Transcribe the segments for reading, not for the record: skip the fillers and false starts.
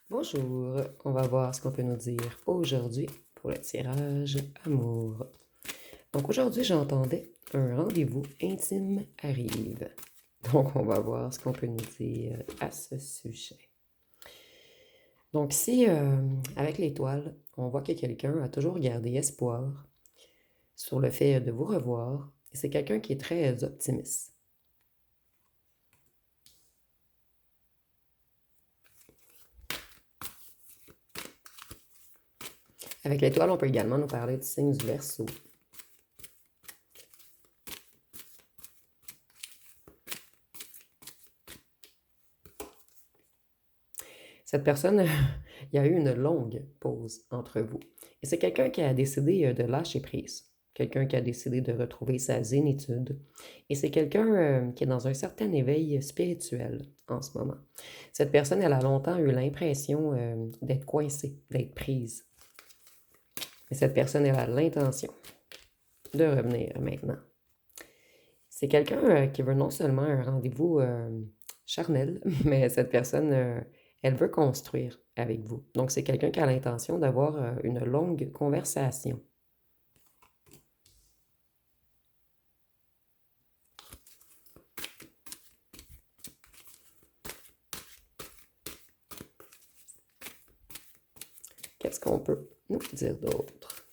Bonjour, on va voir ce qu'on peut nous dire aujourd'hui pour le tirage amour. Donc aujourd'hui, j'entendais un rendez-vous intime arrive. Donc on va voir ce qu'on peut nous dire à ce sujet. Donc si avec l'étoile, on voit que quelqu'un a toujours gardé espoir sur le fait de vous revoir, et c'est quelqu'un qui est très optimiste. Avec l'étoile, on peut également nous parler du signe du Verseau. Cette personne, il y a eu une longue pause entre vous. Et c'est quelqu'un qui a décidé de lâcher prise. Quelqu'un qui a décidé de retrouver sa zénitude. Et c'est quelqu'un qui est dans un certain éveil spirituel en ce moment. Cette personne, elle a longtemps eu l'impression d'être coincée, d'être prise. Mais cette personne, elle a l'intention de revenir maintenant. C'est quelqu'un qui veut non seulement un rendez-vous charnel, mais cette personne, elle veut construire avec vous. Donc, c'est quelqu'un qui a l'intention d'avoir une longue conversation. Qu'est-ce qu'on peut nous dire d'autre?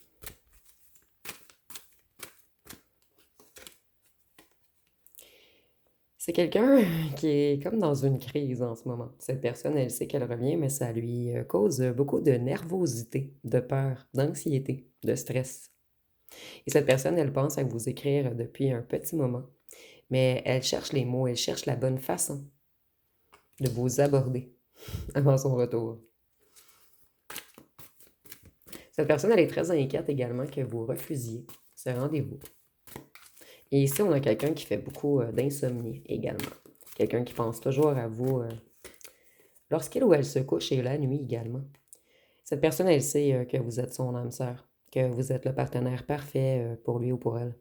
C'est quelqu'un qui est comme dans une crise en ce moment. Cette personne, elle sait qu'elle revient, mais ça lui cause beaucoup de nervosité, de peur, d'anxiété, de stress. Et cette personne, elle pense à vous écrire depuis un petit moment, mais elle cherche les mots, elle cherche la bonne façon de vous aborder avant son retour. Cette personne, elle est très inquiète également que vous refusiez ce rendez-vous. Et ici, on a quelqu'un qui fait beaucoup d'insomnie également. Quelqu'un qui pense toujours à vous lorsqu'il ou elle se couche et la nuit également. Cette personne, elle sait que vous êtes son âme sœur, que vous êtes le partenaire parfait pour lui ou pour elle.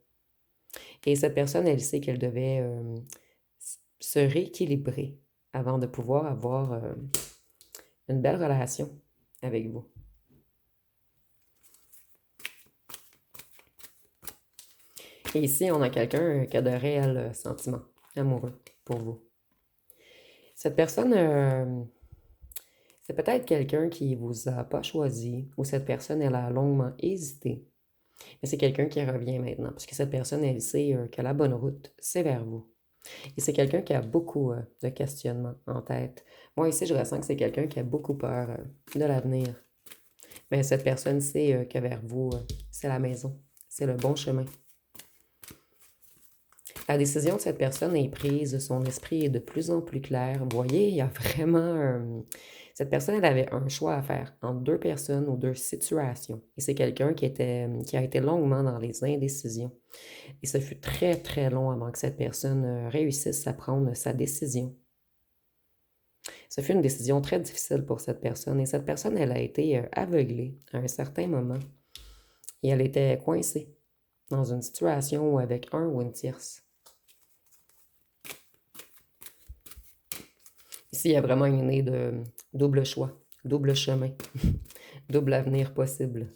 Et cette personne, elle sait qu'elle devait se rééquilibrer avant de pouvoir avoir une belle relation avec vous. Et ici, on a quelqu'un qui a de réels sentiments amoureux pour vous. Cette personne, c'est peut-être quelqu'un qui vous a pas choisi ou cette personne, elle a longuement hésité. Mais c'est quelqu'un qui revient maintenant parce que cette personne, elle sait que la bonne route, c'est vers vous. Et c'est quelqu'un qui a beaucoup de questionnements en tête. Moi, ici, je ressens que c'est quelqu'un qui a beaucoup peur de l'avenir. Mais cette personne sait que vers vous, c'est la maison, c'est le bon chemin. La décision de cette personne est prise, son esprit est de plus en plus clair. Vous voyez, il y a vraiment... Cette personne, elle avait un choix à faire entre deux personnes ou deux situations. Et c'est quelqu'un qui a été longuement dans les indécisions. Et ce fut très, très long avant que cette personne réussisse à prendre sa décision. Ce fut une décision très difficile pour cette personne. Et cette personne, elle a été aveuglée à un certain moment. Et elle était coincée dans une situation avec un ou une tierce. Ici, il y a vraiment une idée de double choix, double chemin, double avenir possible.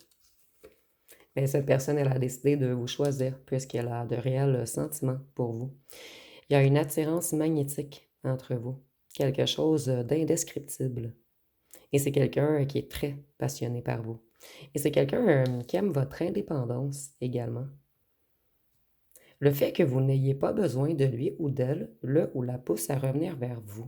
Mais cette personne, elle a décidé de vous choisir puisqu'elle a de réels sentiments pour vous. Il y a une attirance magnétique entre vous, quelque chose d'indescriptible. Et c'est quelqu'un qui est très passionné par vous. Et c'est quelqu'un qui aime votre indépendance également. Le fait que vous n'ayez pas besoin de lui ou d'elle, le ou la pousse à revenir vers vous.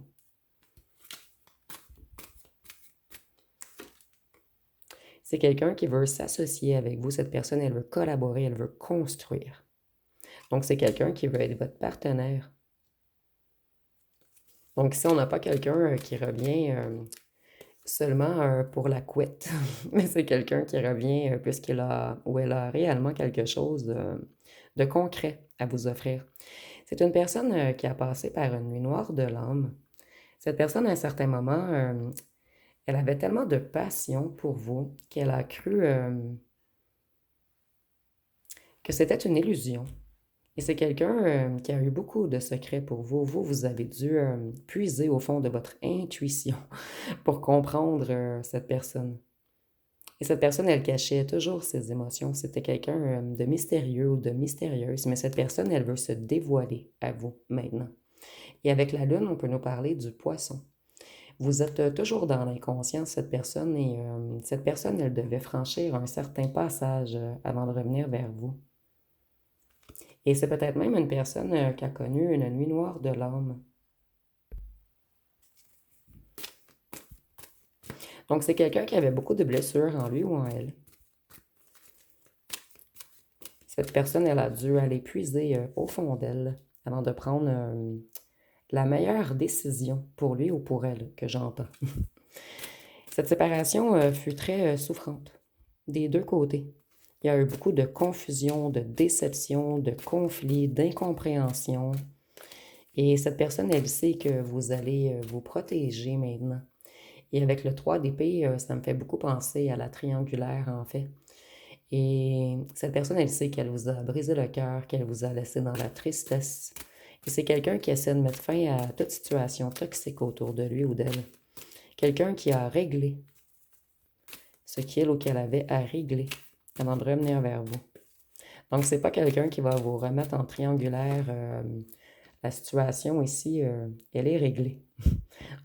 C'est quelqu'un qui veut s'associer avec vous. Cette personne, elle veut collaborer, elle veut construire. Donc, c'est quelqu'un qui veut être votre partenaire. Donc, ici, on n'a pas quelqu'un qui revient seulement pour la couette, mais c'est quelqu'un qui revient puisqu'il a ou elle a réellement quelque chose de concret à vous offrir. C'est une personne qui a passé par une nuit noire de l'âme. Cette personne, à un certain moment, elle avait tellement de passion pour vous qu'elle a cru que c'était une illusion. Et c'est quelqu'un qui a eu beaucoup de secrets pour vous. Vous avez dû puiser au fond de votre intuition pour comprendre cette personne. Et cette personne, elle cachait toujours ses émotions. C'était quelqu'un de mystérieux ou de mystérieuse, mais cette personne, elle veut se dévoiler à vous maintenant. Et avec la lune, on peut nous parler du poisson. Vous êtes toujours dans l'inconscient, cette personne, et cette personne, elle devait franchir un certain passage avant de revenir vers vous. Et c'est peut-être même une personne qui a connu une nuit noire de l'âme. Donc, c'est quelqu'un qui avait beaucoup de blessures en lui ou en elle. Cette personne, elle a dû aller puiser au fond d'elle avant de prendre la meilleure décision pour lui ou pour elle, que j'entends. Cette séparation fut très souffrante, des deux côtés. Il y a eu beaucoup de confusion, de déception, de conflits, d'incompréhension. Et cette personne, elle sait que vous allez vous protéger maintenant. Et avec le 3 d'épée, ça me fait beaucoup penser à la triangulaire, en fait. Et cette personne, elle sait qu'elle vous a brisé le cœur, qu'elle vous a laissé dans la tristesse. Et c'est quelqu'un qui essaie de mettre fin à toute situation toxique autour de lui ou d'elle. Quelqu'un qui a réglé ce qu'il ou qu'elle avait à régler avant de revenir vers vous. Donc, c'est pas quelqu'un qui va vous remettre en triangulaire. La situation ici, elle est réglée.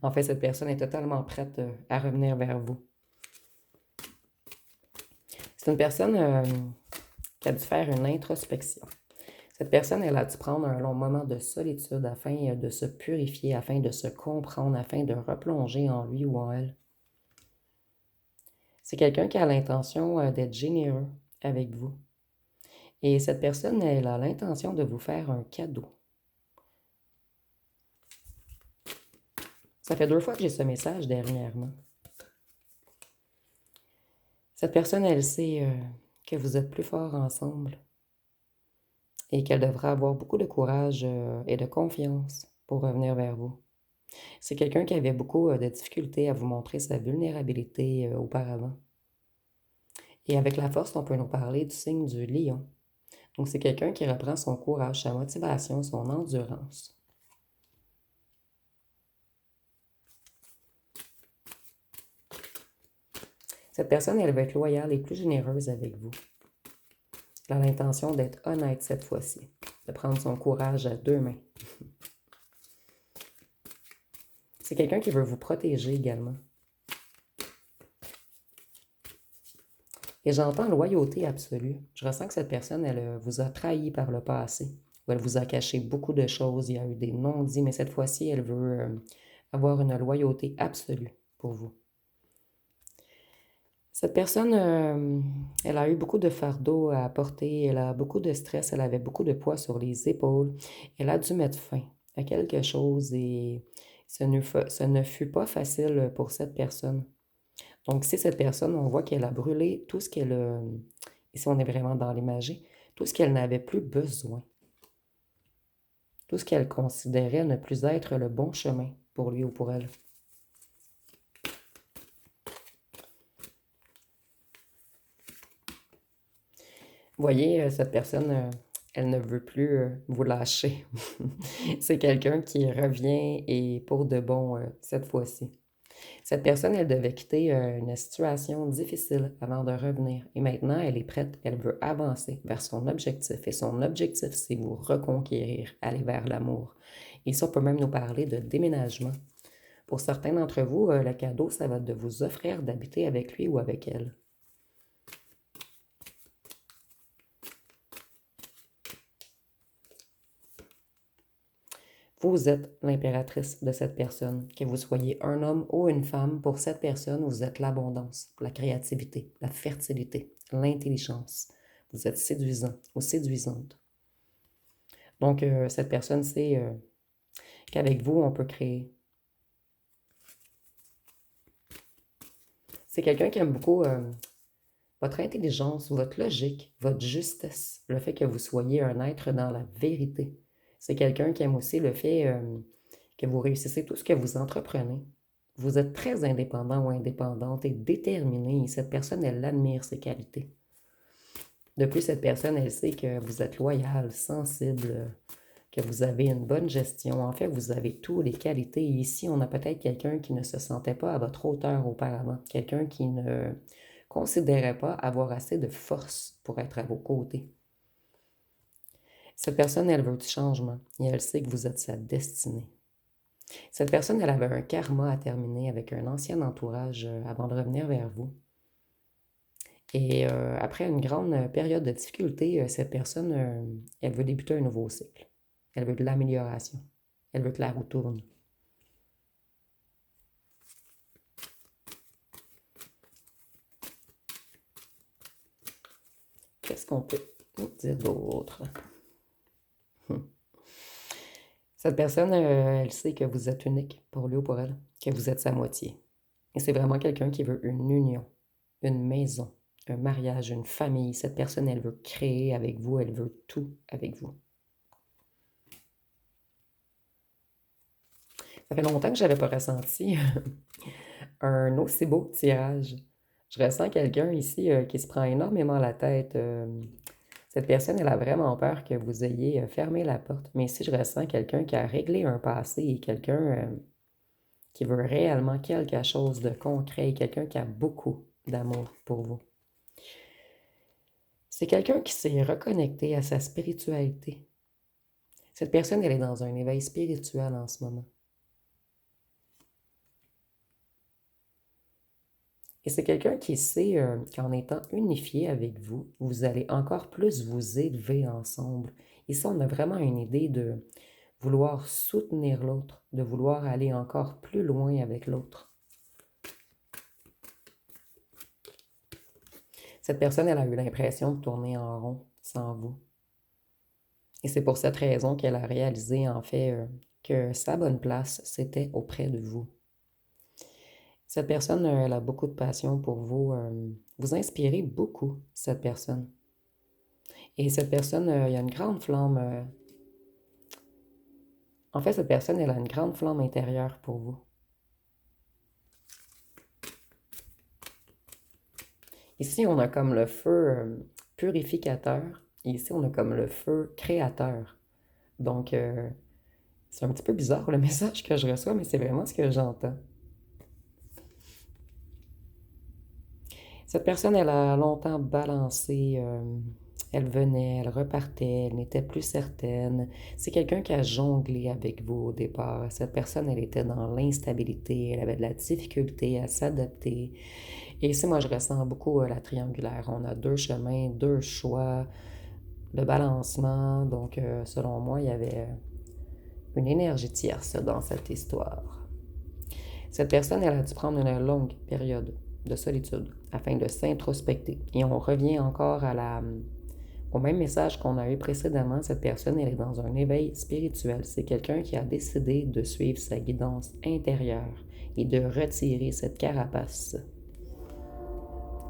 En fait, cette personne est totalement prête à revenir vers vous. C'est une personne qui a dû faire une introspection. Cette personne, elle a dû prendre un long moment de solitude afin de se purifier, afin de se comprendre, afin de replonger en lui ou en elle. C'est quelqu'un qui a l'intention d'être généreux avec vous. Et cette personne, elle a l'intention de vous faire un cadeau. Ça fait 2 fois que j'ai ce message dernièrement. Cette personne, elle sait que vous êtes plus forts ensemble et qu'elle devra avoir beaucoup de courage et de confiance pour revenir vers vous. C'est quelqu'un qui avait beaucoup de difficultés à vous montrer sa vulnérabilité auparavant. Et avec la force, on peut nous parler du signe du lion. Donc, c'est quelqu'un qui reprend son courage, sa motivation, son endurance. Cette personne, elle va être loyale et plus généreuse avec vous. Elle a l'intention d'être honnête cette fois-ci, de prendre son courage à 2 mains. C'est quelqu'un qui veut vous protéger également. Et j'entends loyauté absolue. Je ressens que cette personne, elle vous a trahi par le passé. Ou elle vous a caché beaucoup de choses. Il y a eu des non-dits, mais cette fois-ci, elle veut avoir une loyauté absolue pour vous. Cette personne, elle a eu beaucoup de fardeaux à porter. Elle a beaucoup de stress. Elle avait beaucoup de poids sur les épaules. Elle a dû mettre fin à quelque chose et ce ne fut pas facile pour cette personne. Donc, si cette personne, on voit qu'elle a brûlé tout ce qu'elle, ici on est vraiment dans l'imagerie, tout ce qu'elle n'avait plus besoin, tout ce qu'elle considérait ne plus être le bon chemin pour lui ou pour elle. Vous voyez, cette personne, elle ne veut plus vous lâcher. C'est quelqu'un qui revient et pour de bon cette fois-ci. Cette personne, elle devait quitter une situation difficile avant de revenir. Et maintenant, elle est prête, elle veut avancer vers son objectif. Et son objectif, c'est vous reconquérir, aller vers l'amour. Et ça, on peut même nous parler de déménagement. Pour certains d'entre vous, le cadeau, ça va être de vous offrir d'habiter avec lui ou avec elle. Vous êtes l'impératrice de cette personne. Que vous soyez un homme ou une femme, pour cette personne, vous êtes l'abondance, la créativité, la fertilité, l'intelligence. Vous êtes séduisant ou séduisante. Donc, cette personne sait qu'avec vous, on peut créer. C'est quelqu'un qui aime beaucoup votre intelligence, votre logique, votre justesse, le fait que vous soyez un être dans la vérité. C'est quelqu'un qui aime aussi le fait que vous réussissez tout ce que vous entreprenez. Vous êtes très indépendant ou indépendante et déterminé. Et cette personne, elle admire ses qualités. De plus, cette personne, elle sait que vous êtes loyal, sensible, que vous avez une bonne gestion. En fait, vous avez toutes les qualités. Et ici, on a peut-être quelqu'un qui ne se sentait pas à votre hauteur auparavant, quelqu'un qui ne considérait pas avoir assez de force pour être à vos côtés. Cette personne, elle veut du changement et elle sait que vous êtes sa destinée. Cette personne, elle avait un karma à terminer avec un ancien entourage avant de revenir vers vous. Et après une grande période de difficulté, cette personne, elle veut débuter un nouveau cycle. Elle veut de l'amélioration. Elle veut que la roue tourne. Qu'est-ce qu'on peut dire d'autre? Cette personne, elle sait que vous êtes unique pour lui ou pour elle, que vous êtes sa moitié. Et c'est vraiment quelqu'un qui veut une union, une maison, un mariage, une famille. Cette personne, elle veut créer avec vous, elle veut tout avec vous. Ça fait longtemps que je n'avais pas ressenti un aussi beau tirage. Je ressens quelqu'un ici qui se prend énormément la tête. Cette personne, elle a vraiment peur que vous ayez fermé la porte. Mais ici, je ressens quelqu'un qui a réglé un passé et quelqu'un qui veut réellement quelque chose de concret, quelqu'un qui a beaucoup d'amour pour vous. C'est quelqu'un qui s'est reconnecté à sa spiritualité. Cette personne, elle est dans un éveil spirituel en ce moment. Et c'est quelqu'un qui sait qu'en étant unifié avec vous, vous allez encore plus vous élever ensemble. Ici, on a vraiment une idée de vouloir soutenir l'autre, de vouloir aller encore plus loin avec l'autre. Cette personne, elle a eu l'impression de tourner en rond sans vous. Et c'est pour cette raison qu'elle a réalisé en fait que sa bonne place, c'était auprès de vous. Cette personne, elle a beaucoup de passion pour vous. Vous inspirez beaucoup, cette personne. Et cette personne, il y a une grande flamme. En fait, cette personne, elle a une grande flamme intérieure pour vous. Ici, on a comme le feu purificateur. Et ici, on a comme le feu créateur. Donc, c'est un petit peu bizarre le message que je reçois, mais c'est vraiment ce que j'entends. Cette personne, elle a longtemps balancé. Elle venait, elle repartait, elle n'était plus certaine. C'est quelqu'un qui a jonglé avec vous au départ. Cette personne, elle était dans l'instabilité, elle avait de la difficulté à s'adapter. Et ici, moi, je ressens beaucoup la triangulaire. On a deux chemins, deux choix de balancement. Donc, selon moi, il y avait une énergie tierce dans cette histoire. Cette personne, elle a dû prendre une longue période de solitude afin de s'introspecter. Et on revient encore au même message qu'on a eu précédemment. Cette personne, elle est dans un éveil spirituel. C'est quelqu'un qui a décidé de suivre sa guidance intérieure et de retirer cette carapace.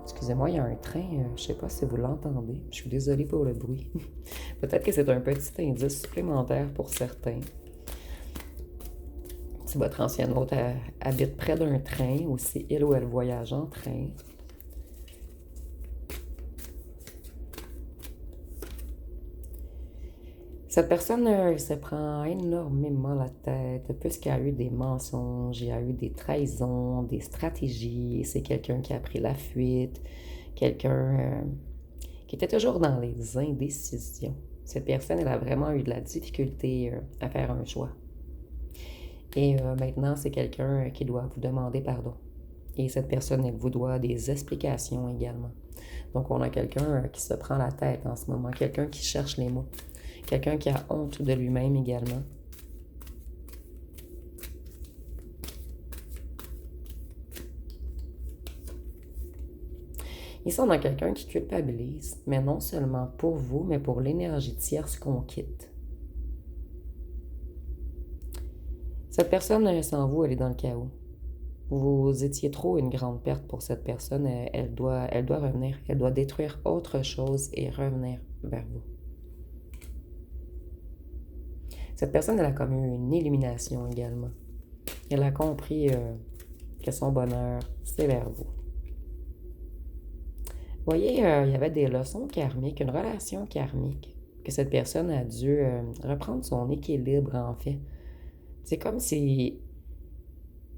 Excusez-moi, il y a un train, je ne sais pas si vous l'entendez. Je suis désolée pour le bruit. Peut-être que c'est un petit indice supplémentaire pour certains. Si votre ancienne hôte habite près d'un train, ou si il ou elle voyage en train. Cette personne se prend énormément la tête puisqu'il y a eu des mensonges, il y a eu des trahisons, des stratégies. C'est quelqu'un qui a pris la fuite, quelqu'un qui était toujours dans les indécisions. Cette personne, elle a vraiment eu de la difficulté à faire un choix. Et maintenant, c'est quelqu'un qui doit vous demander pardon. Et cette personne, elle vous doit des explications également. Donc, on a quelqu'un qui se prend la tête en ce moment, quelqu'un qui cherche les mots, quelqu'un qui a honte de lui-même également. Ici, on a quelqu'un qui culpabilise, mais non seulement pour vous, mais pour l'énergie tierce qu'on quitte. Cette personne, sans vous, elle est dans le chaos. Vous étiez trop une grande perte pour cette personne. Elle doit revenir. Elle doit détruire autre chose et revenir vers vous. Cette personne, elle a comme eu une illumination également. Elle a compris que son bonheur, c'est vers vous. Voyez, il y avait des leçons karmiques, une relation karmique, que cette personne a dû reprendre son équilibre, en fait. C'est comme si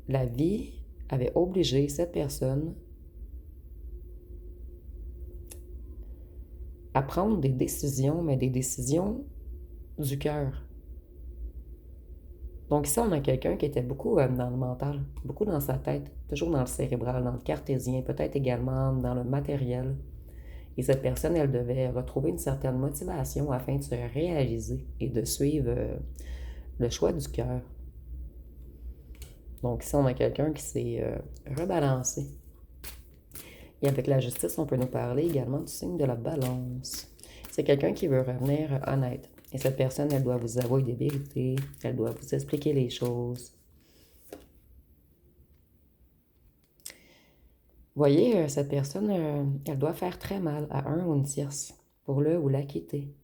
la vie avait obligé cette personne à prendre des décisions, mais des décisions du cœur. Donc ici, on a quelqu'un qui était beaucoup dans le mental, beaucoup dans sa tête, toujours dans le cérébral, dans le cartésien, peut-être également dans le matériel. Et cette personne, elle devait retrouver une certaine motivation afin de se réaliser et de suivre le choix du cœur. Donc ici, on a quelqu'un qui s'est rebalancé. Et avec la justice, on peut nous parler également du signe de la balance. C'est quelqu'un qui veut revenir honnête. Et cette personne, elle doit vous avouer des vérités, elle doit vous expliquer les choses. Voyez, cette personne, elle doit faire très mal à un ou une tierce pour le ou la quitter.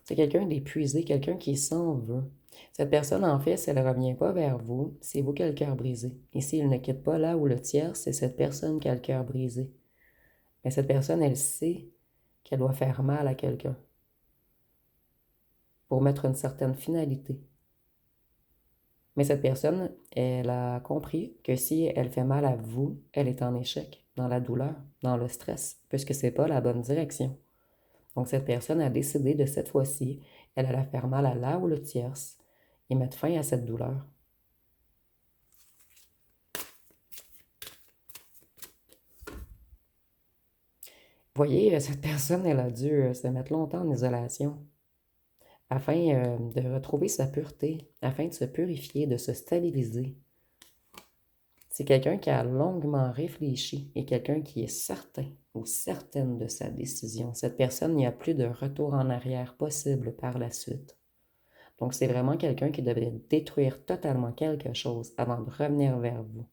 C'est quelqu'un d'épuisé, quelqu'un qui s'en veut. Cette personne, en fait, si elle ne revient pas vers vous, c'est vous qui avez le cœur brisé. Et s'il ne quitte pas là où le tiers, c'est cette personne qui a le cœur brisé. Mais cette personne, elle sait qu'elle doit faire mal à quelqu'un pour mettre une certaine finalité. Mais cette personne, elle a compris que si elle fait mal à vous, elle est en échec, dans la douleur, dans le stress, puisque ce n'est pas la bonne direction. Donc cette personne a décidé de cette fois-ci, elle allait faire mal à la ou le tierce et mettre fin à cette douleur. Voyez, cette personne, elle a dû se mettre longtemps en isolation afin de retrouver sa pureté, afin de se purifier, de se stabiliser. C'est quelqu'un qui a longuement réfléchi et quelqu'un qui est certain ou certaine de sa décision. Cette personne, il n'y a plus de retour en arrière possible par la suite. Donc, c'est vraiment quelqu'un qui devrait détruire totalement quelque chose avant de revenir vers vous.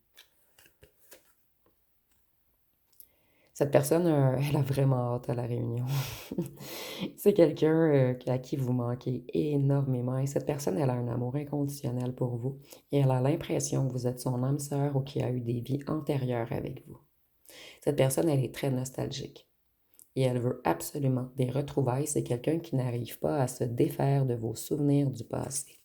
Cette personne, elle a vraiment hâte à la réunion. C'est quelqu'un à qui vous manquez énormément. Et cette personne, elle a un amour inconditionnel pour vous. Et elle a l'impression que vous êtes son âme sœur ou qui a eu des vies antérieures avec vous. Cette personne, elle est très nostalgique. Et elle veut absolument des retrouvailles. C'est quelqu'un qui n'arrive pas à se défaire de vos souvenirs du passé.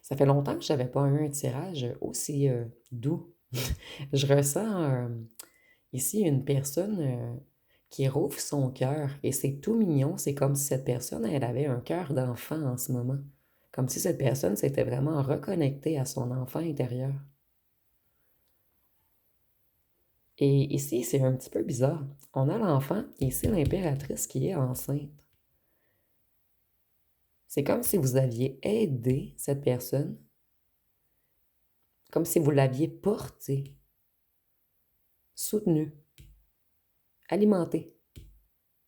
Ça fait longtemps que je n'avais pas eu un tirage aussi doux. Je ressens ici une personne qui rouvre son cœur et c'est tout mignon. C'est comme si cette personne, elle avait un cœur d'enfant en ce moment. Comme si cette personne s'était vraiment reconnectée à son enfant intérieur. Et ici, c'est un petit peu bizarre. On a l'enfant et ici l'impératrice qui est enceinte. C'est comme si vous aviez aidé cette personne, comme si vous l'aviez portée, soutenue, alimentée.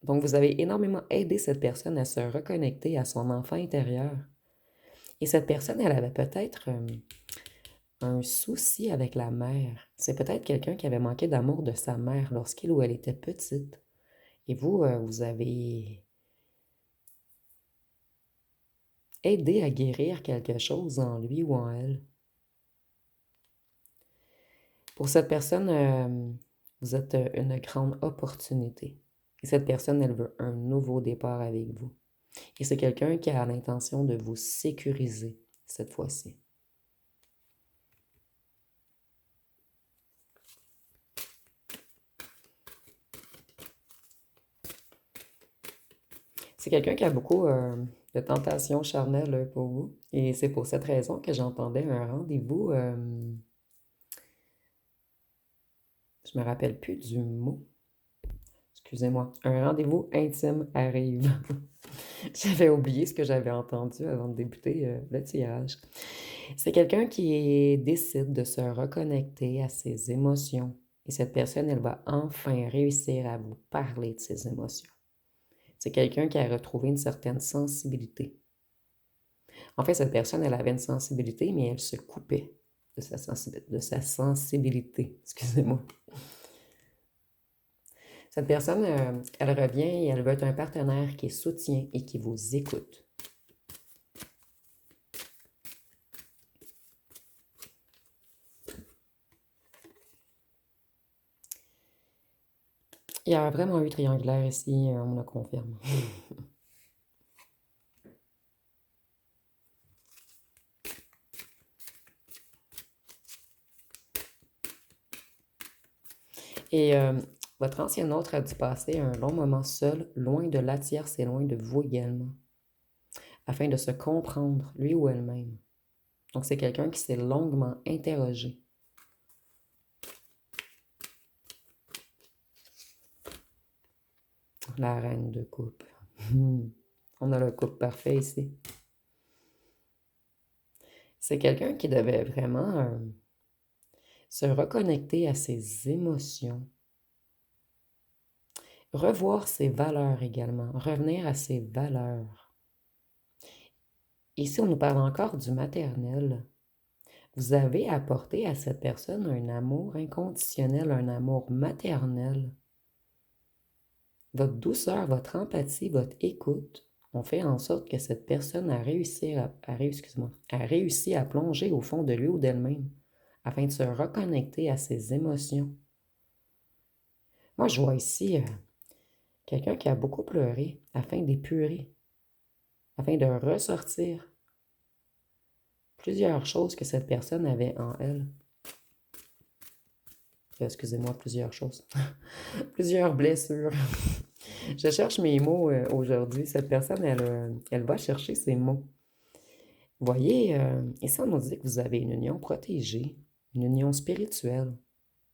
Donc, vous avez énormément aidé cette personne à se reconnecter à son enfant intérieur. Et cette personne, elle avait peut-être un souci avec la mère. C'est peut-être quelqu'un qui avait manqué d'amour de sa mère lorsqu'il ou elle était petite. Et vous, vous avez aidé à guérir quelque chose en lui ou en elle. Pour cette personne, vous êtes une grande opportunité. Et cette personne, elle veut un nouveau départ avec vous. Et c'est quelqu'un qui a l'intention de vous sécuriser cette fois-ci. C'est quelqu'un qui a beaucoup de tentations charnelles pour vous. Et c'est pour cette raison que j'entendais un rendez-vous. Je me rappelle plus du mot. Excusez-moi. Un rendez-vous intime arrive. J'avais oublié ce que j'avais entendu avant de débuter le tirage. C'est quelqu'un qui décide de se reconnecter à ses émotions. Et cette personne, elle va enfin réussir à vous parler de ses émotions. C'est quelqu'un qui a retrouvé une certaine sensibilité. En fait, cette personne, elle avait une sensibilité, mais elle se coupait de sa sensibilité. Excusez-moi. Cette personne, elle revient et elle veut être un partenaire qui soutient et qui vous écoute. Il y a vraiment eu triangulaire ici, on le confirme. Et votre ancien autre a dû passer un long moment seul, loin de la tierce et loin de vous également, afin de se comprendre, lui ou elle-même. Donc, c'est quelqu'un qui s'est longuement interrogé. La reine de coupe. On a le couple parfait ici. C'est quelqu'un qui devait vraiment se reconnecter à ses émotions, revoir ses valeurs également, revenir à ses valeurs. Ici, on nous parle encore du maternel. Vous avez apporté à cette personne un amour inconditionnel, un amour maternel. Votre douceur, votre empathie, votre écoute ont fait en sorte que cette personne a réussi à plonger au fond de lui ou d'elle-même afin de se reconnecter à ses émotions. Moi, je vois ici quelqu'un qui a beaucoup pleuré afin d'épurer, afin de ressortir plusieurs choses que cette personne avait en elle. Excusez-moi, plusieurs choses. Plusieurs blessures. Je cherche mes mots aujourd'hui. Cette personne, elle va chercher ses mots. Vous voyez, ici, on nous dit que vous avez une union protégée, une union spirituelle.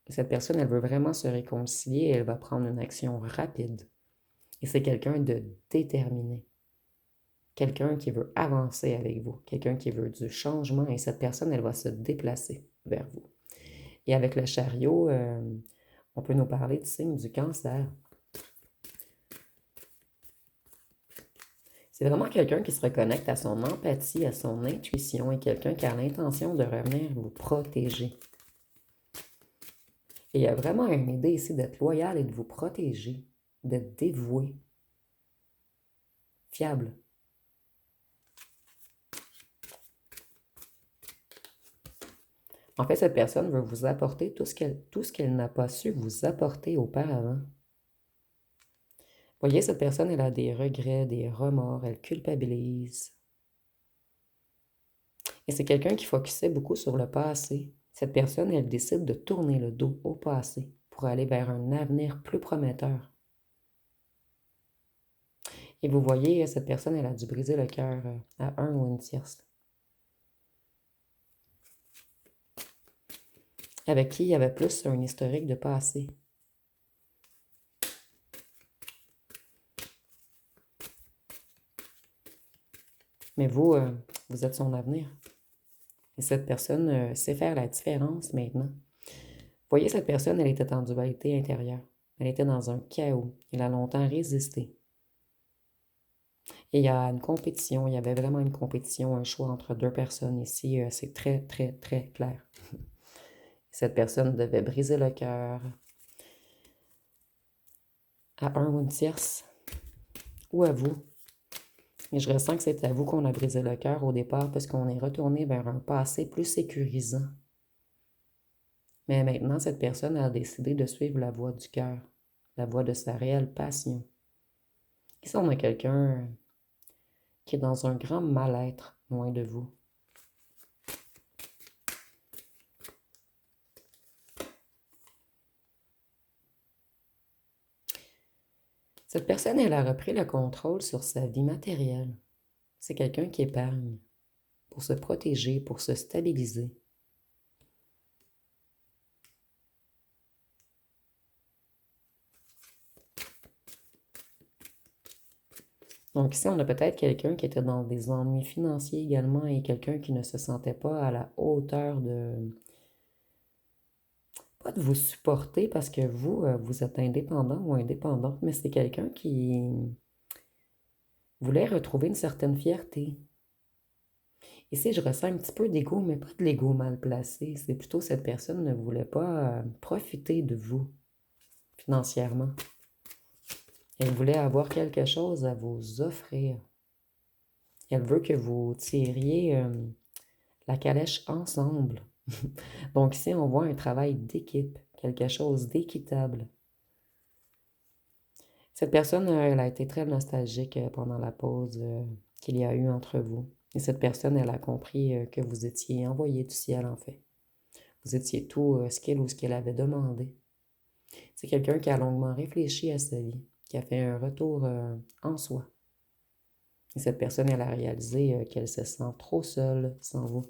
Cette personne, elle veut vraiment se réconcilier et elle va prendre une action rapide. Et c'est quelqu'un de déterminé. Quelqu'un qui veut avancer avec vous. Quelqu'un qui veut du changement. Et cette personne, elle va se déplacer vers vous. Et avec le chariot, on peut nous parler du signe du cancer. C'est vraiment quelqu'un qui se reconnecte à son empathie, à son intuition et quelqu'un qui a l'intention de revenir vous protéger. Et il y a vraiment une idée ici d'être loyal et de vous protéger, d'être dévoué, fiable. En fait, cette personne veut vous apporter tout ce qu'elle n'a pas su vous apporter auparavant. Voyez, cette personne, elle a des regrets, des remords, elle culpabilise. Et c'est quelqu'un qui focusait beaucoup sur le passé. Cette personne, elle décide de tourner le dos au passé pour aller vers un avenir plus prometteur. Et vous voyez, cette personne, elle a dû briser le cœur à un ou une tierce. Avec qui il y avait plus un historique de passé. Mais vous, vous êtes son avenir. Et cette personne sait faire la différence maintenant. Vous voyez, cette personne, elle était en dualité intérieure. Elle était dans un chaos. Elle a longtemps résisté. Et il y a une compétition, il y avait vraiment une compétition, un choix entre deux personnes ici. C'est très, très, très clair. Cette personne devait briser le cœur à un ou une tierce ou à vous. Et je ressens que c'est à vous qu'on a brisé le cœur au départ parce qu'on est retourné vers un passé plus sécurisant. Mais maintenant, cette personne a décidé de suivre la voie du cœur, la voie de sa réelle passion. Ici, on a quelqu'un qui est dans un grand mal-être loin de vous. Cette personne, elle a repris le contrôle sur sa vie matérielle. C'est quelqu'un qui épargne pour se protéger, pour se stabiliser. Donc ici, on a peut-être quelqu'un qui était dans des ennuis financiers également et quelqu'un qui ne se sentait pas à la hauteur de... Pas de vous supporter parce que vous, vous êtes indépendant ou indépendante, mais c'est quelqu'un qui voulait retrouver une certaine fierté. Ici, je ressens un petit peu d'ego, mais pas de l'ego mal placé. C'est plutôt cette personne ne voulait pas profiter de vous financièrement. Elle voulait avoir quelque chose à vous offrir. Elle veut que vous tiriez la calèche ensemble. Donc ici, on voit un travail d'équipe, quelque chose d'équitable. Cette personne, elle a été très nostalgique pendant la pause qu'il y a eu entre vous. Et cette personne, elle a compris que vous étiez envoyé du ciel, en fait. Vous étiez tout ce qu'il ou ce qu'elle avait demandé. C'est quelqu'un qui a longuement réfléchi à sa vie, qui a fait un retour en soi. Et cette personne, elle a réalisé qu'elle se sent trop seule sans vous.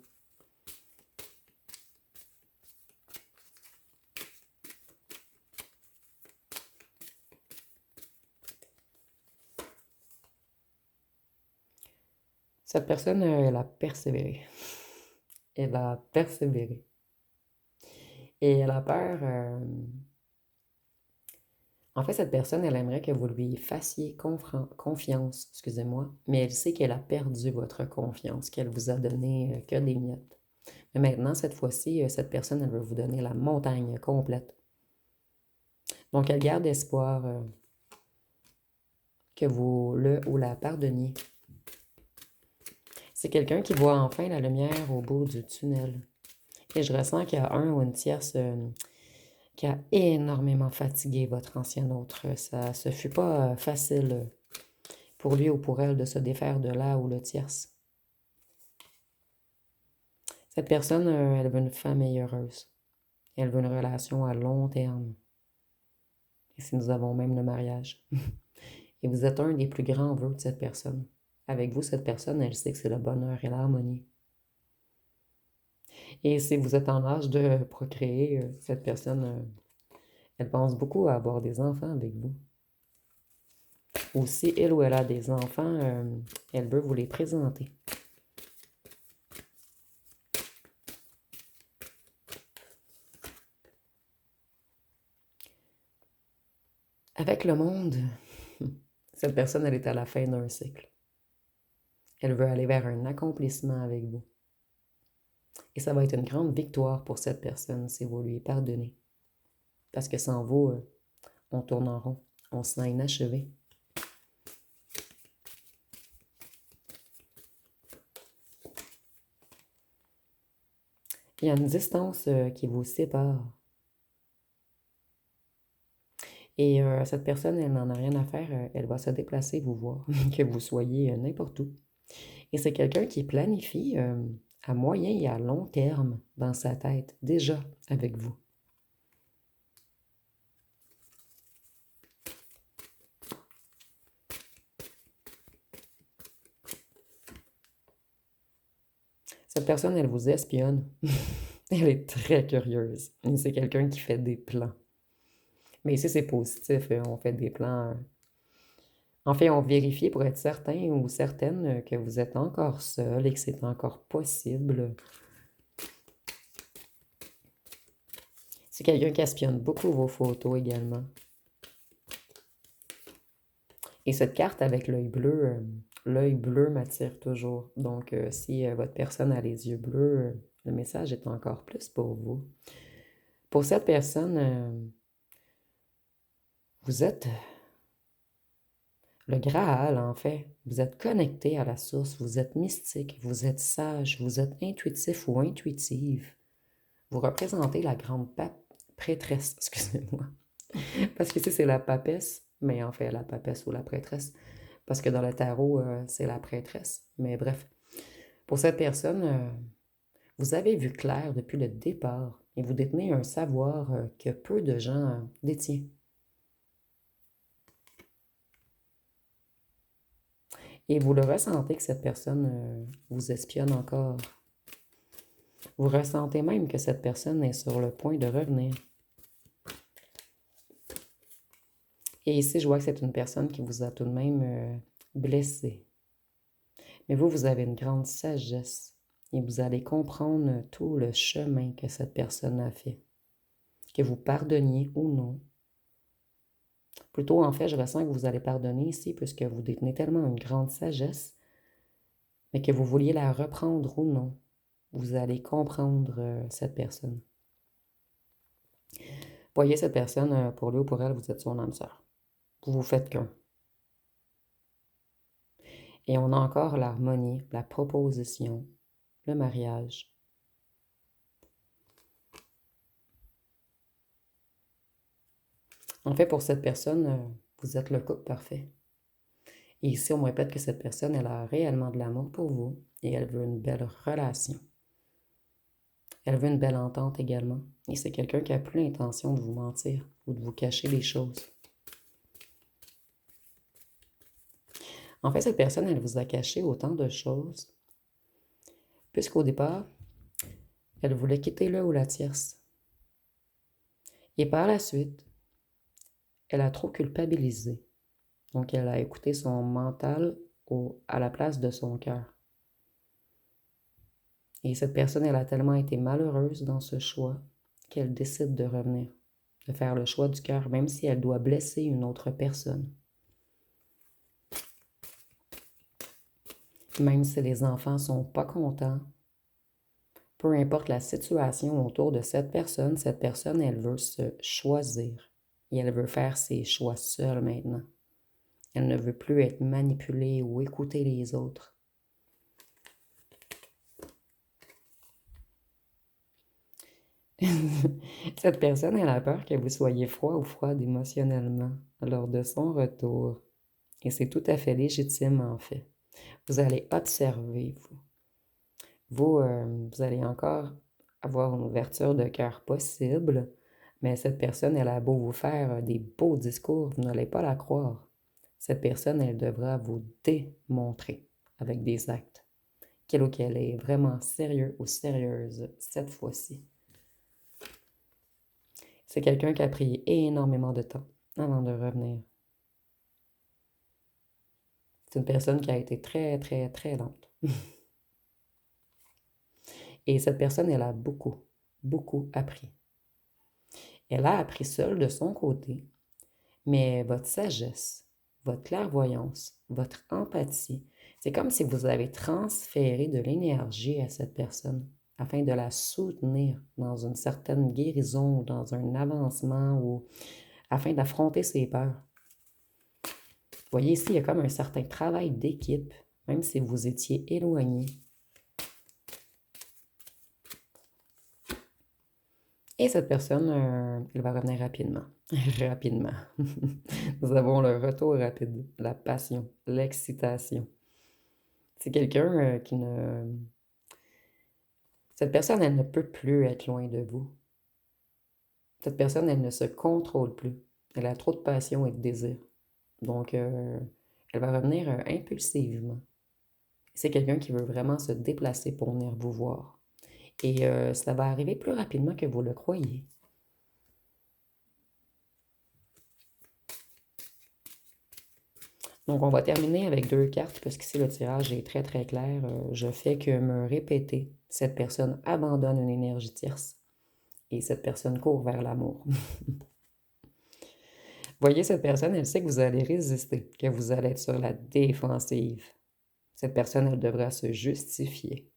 Cette personne, elle a persévéré. Elle a persévéré. Et elle a peur. En fait, cette personne, elle aimerait que vous lui fassiez confiance, excusez-moi, mais elle sait qu'elle a perdu votre confiance, qu'elle vous a donné que des miettes. Mais maintenant, cette fois-ci, cette personne, elle veut vous donner la montagne complète. Donc, elle garde espoir que vous le ou la pardonniez. C'est quelqu'un qui voit enfin la lumière au bout du tunnel. Et je ressens qu'il y a un ou une tierce qui a énormément fatigué votre ancien autre. Ça ne fut pas facile pour lui ou pour elle de se défaire de là ou le tierce. Cette personne, elle veut une famille heureuse. Elle veut une relation à long terme. Et si nous avons même le mariage. Et vous êtes un des plus grands vœux de cette personne. Avec vous, cette personne, elle sait que c'est le bonheur et l'harmonie. Et si vous êtes en âge de procréer, cette personne, elle pense beaucoup à avoir des enfants avec vous. Ou si elle ou elle a des enfants, elle veut vous les présenter. Avec le monde, cette personne, elle est à la fin d'un cycle. Elle veut aller vers un accomplissement avec vous. Et ça va être une grande victoire pour cette personne si vous lui pardonnez. Parce que sans vous, on tourne en rond. On se sent inachevé. Il y a une distance qui vous sépare. Et cette personne, elle n'en a rien à faire. Elle va se déplacer, vous voir, que vous soyez n'importe où. Et c'est quelqu'un qui planifie à moyen et à long terme dans sa tête, déjà avec vous. Cette personne, elle vous espionne. Elle est très curieuse. Et c'est quelqu'un qui fait des plans. Mais ici, c'est positif. On fait des plans. En fait, on vérifie pour être certain ou certaine que vous êtes encore seul et que c'est encore possible. C'est quelqu'un qui espionne beaucoup vos photos également. Et cette carte avec l'œil bleu m'attire toujours. Donc, si votre personne a les yeux bleus, le message est encore plus pour vous. Pour cette personne, vous êtes le Graal, en fait. Vous êtes connecté à la source, vous êtes mystique, vous êtes sage, vous êtes intuitif ou intuitive. Vous représentez la grande prêtresse, excusez-moi. Parce que c'est la papesse, mais en fait la papesse ou la prêtresse. Parce que dans le tarot, c'est la prêtresse. Mais bref, pour cette personne, vous avez vu clair depuis le départ et vous détenez un savoir que peu de gens détiennent. Et vous le ressentez que cette personne vous espionne encore. Vous ressentez même que cette personne est sur le point de revenir. Et ici, je vois que c'est une personne qui vous a tout de même blessé. Mais vous avez une grande sagesse et vous allez comprendre tout le chemin que cette personne a fait. Que vous pardonniez ou non. Plutôt, en fait, je ressens que vous allez pardonner ici puisque vous détenez tellement une grande sagesse, mais que vous vouliez la reprendre ou non. Vous allez comprendre cette personne. Voyez cette personne, pour lui ou pour elle, vous êtes son âme sœur. Vous vous faites qu'un. Et on a encore l'harmonie, la proposition, le mariage. En fait, pour cette personne, Vous êtes le couple parfait. Et ici, on me répète que cette personne, elle a réellement de l'amour pour vous et elle veut une belle relation. Elle veut une belle entente également. Et c'est quelqu'un qui a plus l'intention de vous mentir ou de vous cacher des choses. En fait, cette personne, elle vous a caché autant de choses, puisqu'au départ, elle voulait quitter le ou la tierce. Et par la suite, elle a trop culpabilisé. Donc, elle a écouté son mental à la place de son cœur. Et cette personne, elle a tellement été malheureuse dans ce choix qu'elle décide de revenir, de faire le choix du cœur, même si elle doit blesser une autre personne. Même si les enfants ne sont pas contents, peu importe la situation autour de cette personne, elle veut se choisir. Et elle veut faire ses choix seule maintenant. Elle ne veut plus être manipulée ou écouter les autres. Cette personne, elle a peur que vous soyez froid ou froide émotionnellement lors de son retour. Et c'est tout à fait légitime, en fait. Vous allez observer, vous. Vous allez encore avoir une ouverture de cœur possible, mais cette personne, elle a beau vous faire des beaux discours, vous n'allez pas la croire. Cette personne, elle devra vous démontrer avec des actes qu'elle est vraiment sérieux ou sérieuse cette fois-ci. C'est quelqu'un qui a pris énormément de temps avant de revenir. C'est une personne qui a été très, très, très lente. Et cette personne, elle a beaucoup, beaucoup appris. Elle a appris seule de son côté, mais votre sagesse, votre clairvoyance, votre empathie, c'est comme si vous avez transféré de l'énergie à cette personne afin de la soutenir dans une certaine guérison ou dans un avancement ou afin d'affronter ses peurs. Vous voyez ici, il y a comme un certain travail d'équipe, même si vous étiez éloigné. Et cette personne, elle va revenir rapidement. Rapidement. Nous avons le retour rapide, la passion, l'excitation. C'est quelqu'un qui ne... Cette personne, elle ne peut plus être loin de vous. Cette personne, elle ne se contrôle plus. Elle a trop de passion et de désir. Donc, elle va revenir impulsivement. C'est quelqu'un qui veut vraiment se déplacer pour venir vous voir. Et ça va arriver plus rapidement que vous le croyez. Donc, on va terminer avec 2 cartes, parce qu'ici, le tirage est très, très clair. Je fais que me répéter. Cette personne abandonne une énergie tierce. Et cette personne court vers l'amour. Voyez, cette personne, elle sait que vous allez résister, que vous allez être sur la défensive. Cette personne, elle devra se justifier.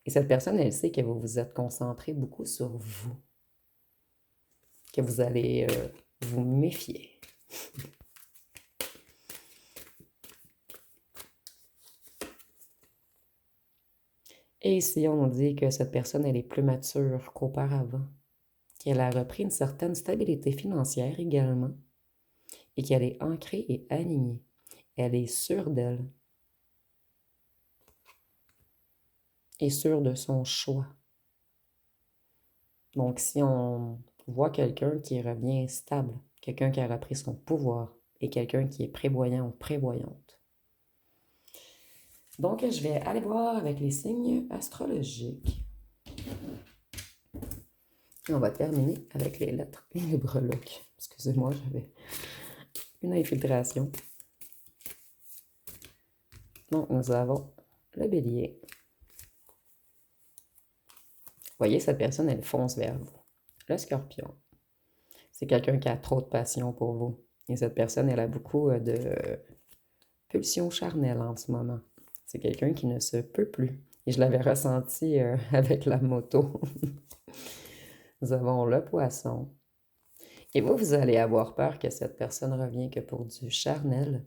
Et cette personne, elle sait que vous vous êtes concentré beaucoup sur vous. Que vous allez vous méfier. Et ici, on dit que cette personne, elle est plus mature qu'auparavant, qu'elle a repris une certaine stabilité financière également, et qu'elle est ancrée et alignée. Elle est sûre d'elle, et sûre de son choix. Donc, si on voit quelqu'un qui revient stable, quelqu'un qui a repris son pouvoir, et quelqu'un qui est prévoyant ou prévoyante. Donc, je vais aller voir avec les signes astrologiques. Et on va terminer avec les lettres et les breloques. Excusez-moi, j'avais une infiltration. Donc, nous avons le bélier. Vous voyez, cette personne, elle fonce vers vous. Le scorpion. C'est quelqu'un qui a trop de passion pour vous. Et cette personne, elle a beaucoup de pulsions charnelles en ce moment. C'est quelqu'un qui ne se peut plus. Et je l'avais ressenti avec la moto. Nous avons le poisson. Et vous allez avoir peur que cette personne revienne que pour du charnel.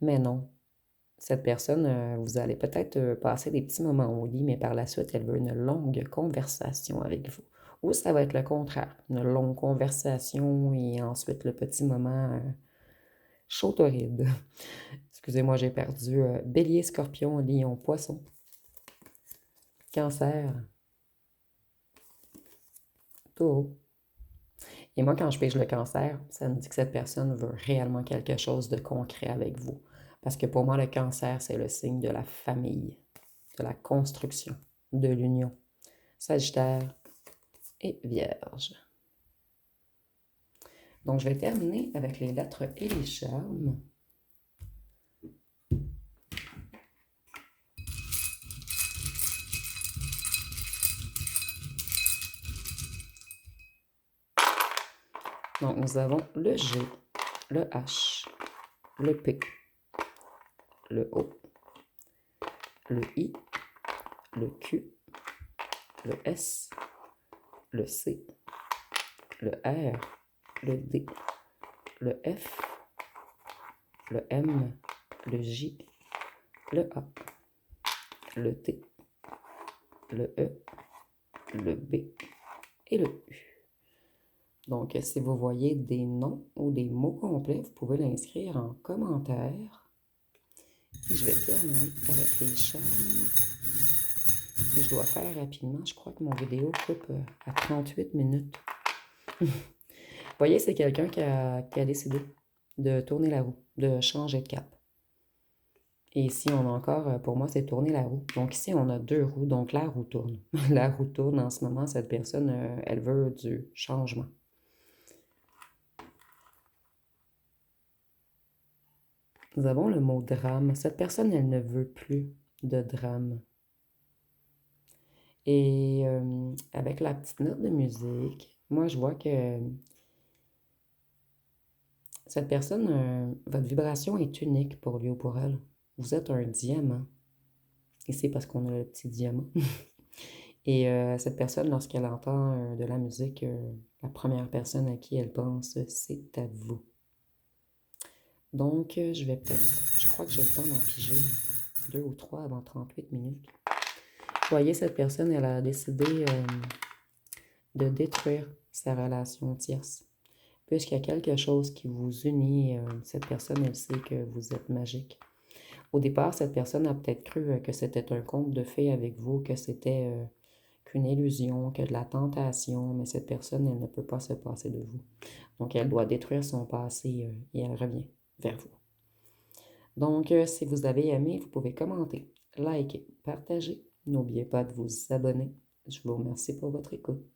Mais non. cette personne, vous allez peut-être passer des petits moments au lit, mais par la suite, elle veut une longue conversation avec vous. Ou ça va être le contraire, une longue conversation et ensuite le petit moment chaud torride. Excusez-moi, j'ai perdu Bélier, Scorpion, Lion, Poisson, Cancer, Taureau. Et moi, quand je pige le Cancer, ça me dit que cette personne veut réellement quelque chose de concret avec vous. Parce que pour moi, le Cancer, c'est le signe de la famille, de la construction, de l'union. Sagittaire et Vierge. Donc, je vais terminer avec les lettres et les charmes. Donc, nous avons le G, le H, le P, le O, le I, le Q, le S, le C, le R, le D, le F, le M, le J, le A, le T, le E, le B et le U. Donc, si vous voyez des noms ou des mots complets, vous pouvez l'inscrire en commentaire. Et je vais terminer avec les charmes. Et je dois faire rapidement. Je crois que mon vidéo coupe à 38 minutes. Vous voyez, c'est quelqu'un qui a décidé de tourner la roue, de changer de cap. Et ici, on a encore, pour moi, c'est tourner la roue. Donc ici, on a 2 roues, donc la roue tourne. La roue tourne en ce moment. Cette personne, elle veut du changement. Nous avons le mot drame. Cette personne, elle ne veut plus de drame. Et avec la petite note de musique, moi, je vois que cette personne, votre vibration est unique pour lui ou pour elle. Vous êtes un diamant. Et c'est parce qu'on a le petit diamant. Et cette personne, lorsqu'elle entend de la musique, la première personne à qui elle pense, c'est à vous. Donc, je crois que j'ai le temps d'en piger 2 ou 3 avant 38 minutes. Vous voyez, cette personne, elle a décidé de détruire sa relation tierce. Puisqu'il y a quelque chose qui vous unit, cette personne, elle sait que vous êtes magique. Au départ, cette personne a peut-être cru que c'était un conte de fées avec vous, que c'était qu'une illusion, que de la tentation, mais cette personne, elle ne peut pas se passer de vous. Donc, elle doit détruire son passé et elle revient vers vous. Donc, si vous avez aimé, vous pouvez commenter, liker, partager. N'oubliez pas de vous abonner. Je vous remercie pour votre écoute.